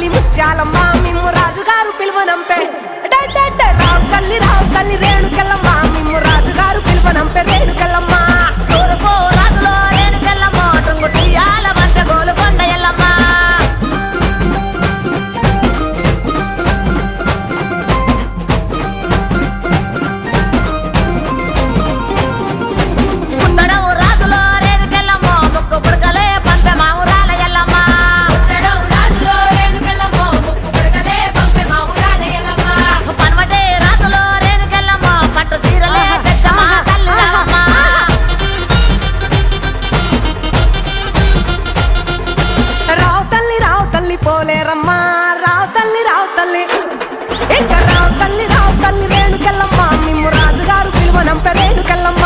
తల్లి ముత్యాలమ్మ మిమ్ము రాజుగారు పిలువనంపే రావు తల్లి రేణుకెళ్ళమ్మ మిమ్ము రాజుగారు పిలువనంపే రేణుకెళ్ళమ్మ తూర్పు రాజులో రేణుకెళ్ళమ్మ టుంగు టీయాల వంట గోలుకొండ ఎల్లమ్మ పుత్తడవు రాజులో రేణుకెళ్ళమ్మ ముక్కు పుడకలే పంపె మావురాల ఎల్లమ్మ పన్వటే రాజులో రేణుకెళ్ళమ్మ పట్టు చీరలే తెచ్చమ్మ తల్లి రావమ్మ రావు తల్లి పోలేరమ్మా రావు తల్లి ఇంకా రావు తల్లి రేణుకెళ్ళమ్మ మిమ్ము రాజుగారు పిలువనంపే రేణుకెళ్ళమ్మ